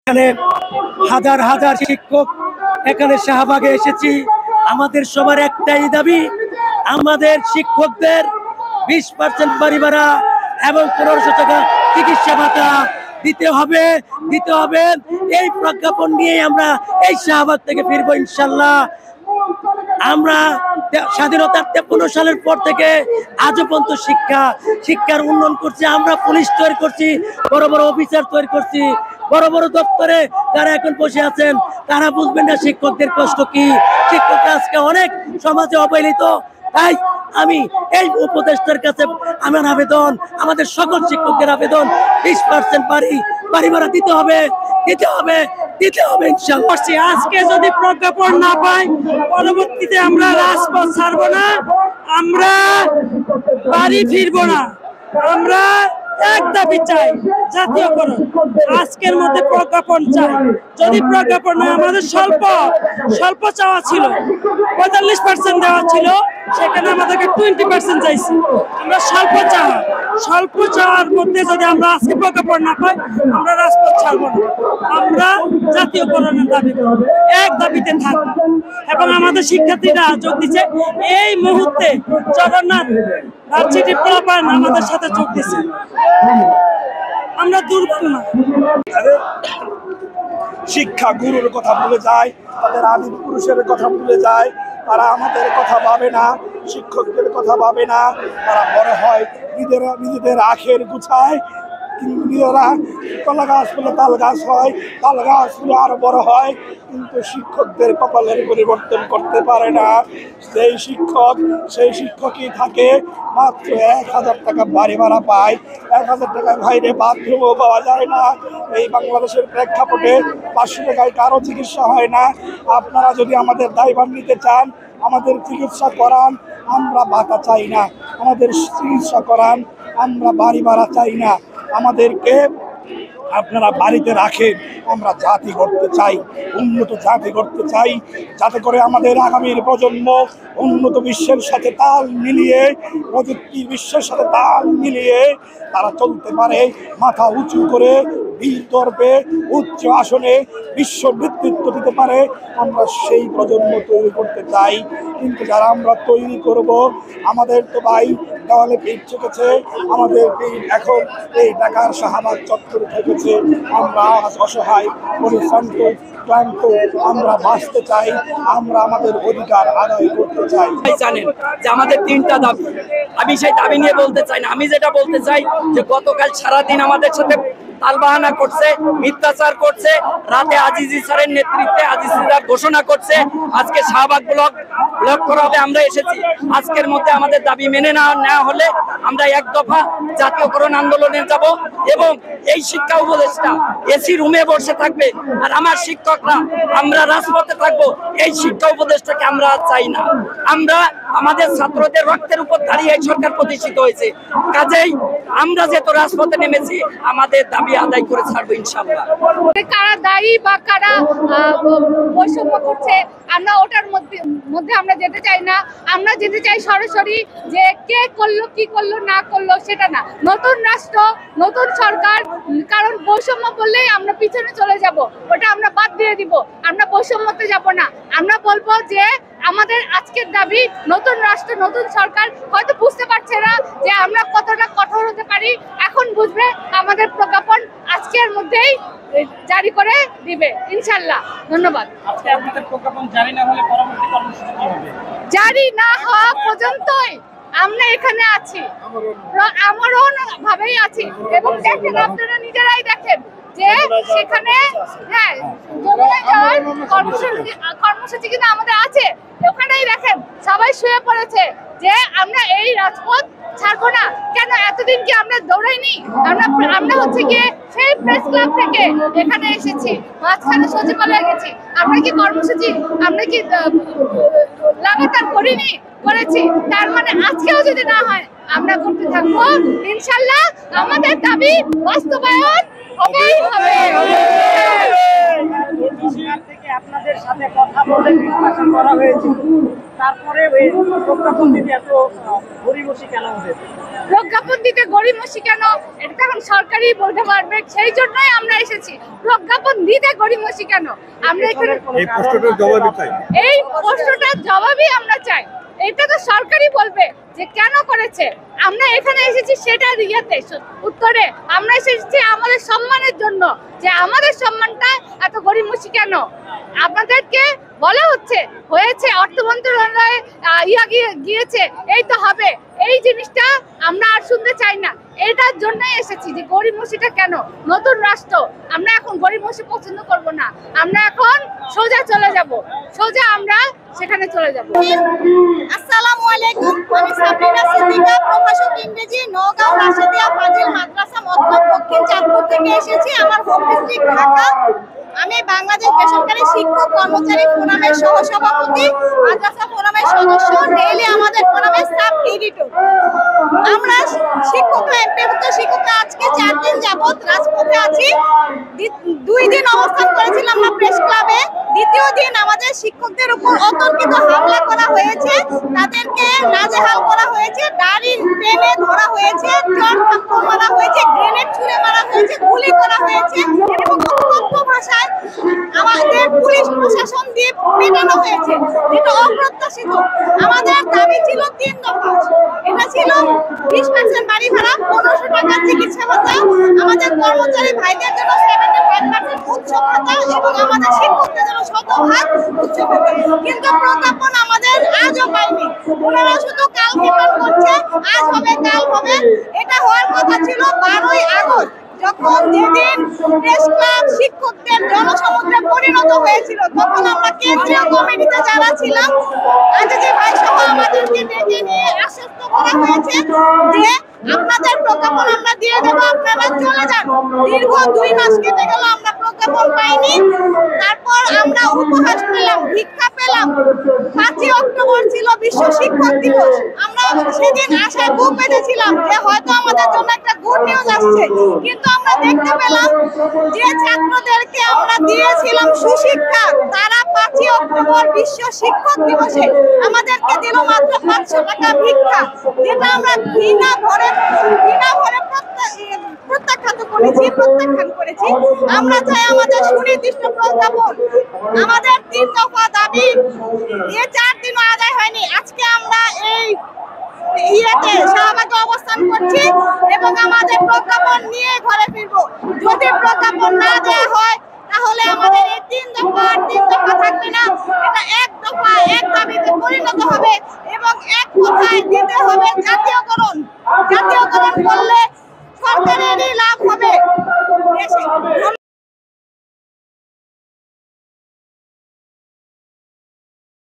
এখানে হাজার হাজার শিক্ষক এখানে শাহবাগে এসেছি। আমাদের সবার একটাই দাবি, আমাদের শিক্ষকদের 20% বাড়ি ভাড়া এবং 1500 টাকা চিকিৎসা ভাতা দিতে হবে। এই প্রজ্ঞাপন নিয়ে আমরা এই শাহবাগ থেকে ফিরবো ইনশাল্লাহ। আমরা স্বাধীনতার 53 সালের পর থেকে আজও পর্যন্ত শিক্ষার উন্নয়ন করছি। আমরা পুলিশ তৈরি করছি, বড় বড় অফিসার তৈরি করছি, বড় বড় দপ্তরে যারা এখন বসে আছেন তারা বুঝবেন না শিক্ষকদের কষ্ট কি। শিক্ষকরা আজকে অনেক সমাজে অবহেলিত। তাই আমি এই উপদেষ্টার কাছে আমার আবেদন, আমাদের সকল শিক্ষকদের আবেদন, 20% বাড়ি ভাড়া দিতে হবে ইনশাআল্লাহ। আজকে যদি প্রজ্ঞাপন না পাই, পরবর্তীতে আমরা রাজপথ ছাড়বো না, আমরা বাড়ি ফিরবো না। আমরা এক দাবি চাই, জাতীয়করণ। আজকের মধ্যে প্রজ্ঞাপন চাই। যদি প্রজ্ঞাপন নয়, আমাদের স্বল্প চাওয়া ছিল, 45% দেওয়া ছিল, সেখানে আমাদেরকে 20% চাইছি। আমরা স্বল্প চাওয়ার মধ্যে যদি আমরা আজকে প্রজ্ঞাপন না পাই, আমরা রাজপথ ছাড়বো না। আমরা জাতীয়করণের দাবি করব, এক দাবিতে থাকবো। এবং আমাদের শিক্ষার্থীরা যোগ দিচ্ছে এই মুহূর্তে। জগন্নাথ ভার্সিটি পোলাপান আমাদের সাথে যোগ দিচ্ছে। আমরা দুর্বল না। শিক্ষা গুরুর কথা ভুলে যায়, তাদের আদি পুরুষের কথা ভুলে যায়। তারা আমাদের কথা ভাবে না, শিক্ষকদের কথা ভাবে না। তারা বড় হয় নিজেদের আখের গুছায়, কিন্তু নিজেরা কলা গাছ ফুলে তাল গাছ হয়, তাল গাছ ফুলে আরো বড় হয়, কিন্তু শিক্ষকদের কপালের পরিবর্তন করতে পারে না। সেই শিক্ষকই থাকে মাত্র 1000 টাকা বাড়ি ভাড়া পায়। 1000 টাকার বাইরে বাথরুমও পাওয়া যায় না। এই বাংলাদেশের প্রেক্ষাপটে 500 টাকায় কারো চিকিৎসা হয় না। আপনারা যদি আমাদের দায়ভার নিতে চান, আমাদের চিকিৎসা করান, আমরা ভাতা চাই না। আমাদের চিকিৎসা করান, আমরা বাড়ি ভাড়া চাই না। আমাদেরকে আপনারা বাড়িতে রাখেন। আমরা জাতি গড়তে চাই, উন্নত জাতি গড়তে চাই, যাতে করে আমাদের আগামীর প্রজন্ম উন্নত বিশ্বের সাথে তাল মিলিয়ে, প্রযুক্তি বিশ্বের সাথে তাল মিলিয়ে তারা চলতে পারে, মাথা উঁচু করে বীর দর্পে উচ্চ আসনে বিশ্ব নেতৃত্ব দিতে পারে। আমরা সেই প্রজন্ম তৈরি করতে চাই। কিন্তু যারা আমরা তৈরি করব, আমাদের তো ভাই দেওয়ালে পিঠ ঠেকেছে, আমাদের পিঠ এখন এই ঢাকার শাহবাগ চত্বরে ঠেকেছে। আমরা অসহায়, পরিশ্রান্ত, ক্লান্ত। আমরা বাঁচতে চাই, আমরা আমাদের অধিকার আদায় করতে চাই। জানেন যে আমাদের 3টা দাবি, আমি সেই দাবি নিয়ে বলতে চাই না। আমি যেটা বলতে চাই যে গতকাল সারাদিন আমাদের সাথে তালবাহানা করছে, মিথ্যাচার করছে। রাতে আজিজি স্যারের নেতৃত্বে আজিজি স্যার ঘোষণা করছে আজকে শাহবাগ ব্লক করা হবে। আমরা এসেছি, আজকের মধ্যে আমাদের দাবি মেনে নেওয়া হলে আমরা এক দফা জাতীয়করণ আন্দোলনে যাব। এবং এই শিক্ষা উপদেষ্টা এসি রুমে বসে থাকবে আর আমার শিক্ষকরা আমরা রাজপথে থাকবো। এই শিক্ষা উপদেষ্টাকে আমরা চাই না। আমরা আমাদের ছাত্রদের রক্তের উপর দাঁড়িয়ে এই সরকার প্রতিষ্ঠিত হয়েছে। কাজেই আমরা যেহেতু রাজপথে নেমেছি, আমাদের দাবি আদায় করে ছাড়বো ইনশাআল্লাহ। কারা দায়ী বা কারা বৈষম্য করছে, আমরা ওটার মধ্যে আমরা যেতে চাই না। আমরা যেতে চাই সরাসরি যে কে করলো, কি করলো না করলো সেটা না। নতুন রাষ্ট্র, নতুন সরকার। কারণ বৈষম্য বললেই আমরা পিছনে চলে যাব, ওটা আমরা বাদ দিয়ে দিব। আমরা বৈষম্যতে যাব না। আমরা বলবো যে আমাদের আজকের দাবি নতুন রাষ্ট্র, নতুন সরকার। হয়তো বুঝতে পারছে না যে আমরা কতটা কঠোর হতে পারি, এখন বুঝবে। আমাদের প্রজ্ঞাপন আজকের মধ্যেই জারি করে দিবে ইনশাআল্লাহ। ধন্যবাদ। আজকে আপনাদের প্রজ্ঞাপন জারি না হলে পরবর্তী কর্মসূচি কি হবে? জারি না হওয়া পর্যন্তই আমরা এখানে আছি, আমরণ ভাবেই আছি। এবং দেখেন, আপনারা নিজেরাই দেখেন যে সেখানে কর্মসূচি কিন্তু আমাদের আছে। ওখানেই দেখেন সবাই শুয়ে পড়েছে যে আমরা এই রাজপথ ছাড়বো না। কেন এতদিন কি আমরা দৌড়াইনি? আমরা হচ্ছে গিয়ে সেই প্রেস ক্লাব থেকে এখানে এসেছি, মাঝখানে সচিবালয়ে গেছি। আমরা কি কর্মসূচি আমরা কি লাগাতার করেছি? তার মানে আজকেও যদি না হয় আমরা করতে থাকবো ইনশাল্লাহ। আমাদের দাবি বাস্তবায়ন হবেই হবে। আপনাদের সাথে কথা বলে নির্বাচন করা হয়েছে, তারপরে প্রজ্ঞাপন দিতে এত গরিবসী কেন ওদের? প্রজ্ঞাপন দিতে গড়িমসি কেন, এটা তো এখন সরকারই বলতে পারবে। সেই জন্যই আমরা এসেছি। প্রজ্ঞাপন দিতে গড়িমসি কেন, আমরা এখানে এই প্রশ্নটার জবাবই চাই। এই প্রশ্নটার জবাবই আমরা চাই। এটা তো সরকারই বলবে যে কেন করেছে। আমরা এখানে এসেছি সেটার উত্তরে। আমরা এসেছি আমাদের সম্মানের জন্য, যে আমাদের সম্মানটা এত গড়িমসি কেন। আপনাদেরকে বলা হয়েছে অর্থ মন্ত্রণালয়ে গিয়েছে, এই তো হবে। এই জিনিসটা আমরা আর শুনতে চাই না। এটার জন্যই এসেছি যে গরিবমসিটা কেন। নতুন রাষ্ট্র, আমরা এখন গরিবমসি পছন্দ করব না। আমরা এখন সোজা চলে যাব, সোজা আমরা সেখানে চলে যাব। আসসালামু আলাইকুম, আমি সাবরিনা সিদ্দিকা, প্রভাষক ইংরেজি, নওগাঁ রাশেদিয়া ফাজিল মাদ্রাসা মতলব দক্ষিণ চাঁদপুর থেকে এসেছি। আমার হোম ডিস্ট্রিক্ট ঢাকা। আমি বাংলাদেশ বেসরকারি শিক্ষক কর্মচারী ফোরামের সহসভাপতি, মাদ্রাসা ফোরামের সদস্য, ডেইলি আমাদের ফোরামের সাব এডিটর। আমরা শিক্ষকরা, এমপিভুক্ত শিক্ষকরা আজকে 4 দিন যাবত রাজপথে আছি। 2 দিন অবস্থান করেছিলাম আমরা প্রেস ক্লাবে। দ্বিতীয় দিন আমাদের শিক্ষকদের উপর অতর্কিত হামলা করা হয়েছে, তাদেরকে নাজেহাল করা হয়েছে, দাড়ি টেনে ধরা হয়েছে, চড় থাপ্পড় মারা হয়েছে, গ্রেনেড ছুঁড়ে মারা হয়েছে, গুলি করা হয়েছে এবং কথ্য ভাষায় আমাদের পুলিশ প্রশাসন দিয়ে পেটানো হয়েছে, যেটা অপ্রত্যাশিত। আমাদের দাবি ছিল 3 দফা। এটা ছিল 20% বাড়ি ভাড়া, 1500 টাকা চিকিৎসা ভাতা, আমাদের কর্মচারী ভাইদের জন্য 75% উচ্চ ভাতা এবং আমাদের শিক্ষকদের জন্য 100% উচ্চ ভাতা। কিন্তু প্রজ্ঞাপন আমাদের আজও পাইনি। ওনারা শুধু কাল ক্ষেপণ করছে, আজ হবে কাল হবে। এটা হওয়ার কথা ছিল 12ই আগস্ট, যখন যেদিন প্রেস ক্লাব শিক্ষকদের জনসমুদ্রে পরিণত হয়েছিল। তখন আমরা কেন্দ্রীয় কমিটিতে যারা ছিলাম, আজিজি ভাই সহ আমাদেরকে ডেকে নিয়ে আশ্বস্ত করা হয়েছে যে আপনাদের প্রজ্ঞাপন আমরা দিয়ে দেব, আপনারা চলে যান। দীর্ঘ 2 মাস কেটে গেল, আমরা প্রজ্ঞাপন পাইনি। তারপর আমরা উপহাস পেলাম, ভিক্ষা পেলাম। 5ই অক্টোবর ছিল বিশ্ব শিক্ষক দিবস। আমরা সেদিন আশায় বুক বেঁধেছিলাম যে হয়তো আমাদের জন্য একটা গুড নিউজ আসছে, কিন্তু আমরা দেখতে পেলাম যে ছাত্রদেরকে আমরা দিয়েছিলাম সুশিক্ষা, তারা 5ই অক্টোবর বিশ্ব শিক্ষক দিবসে আমাদেরকে দিল মাত্র 500 টাকা ভিক্ষা, যেটা আমরা ঘৃণা ভরে প্রত্যাখ্যান করেছি। আমরা চাই আমাদের সুনির্দিষ্ট প্রজ্ঞাপন, আমাদের 3 দফা দাবি। 4 দিনও আদায় হয়নি। আজকে আমরা এই শাহবাগে অবস্থান করছি এবং আমাদের প্রজ্ঞাপন নিয়ে ঘরে ফিরবো। যদি প্রজ্ঞাপন না দেওয়া হয়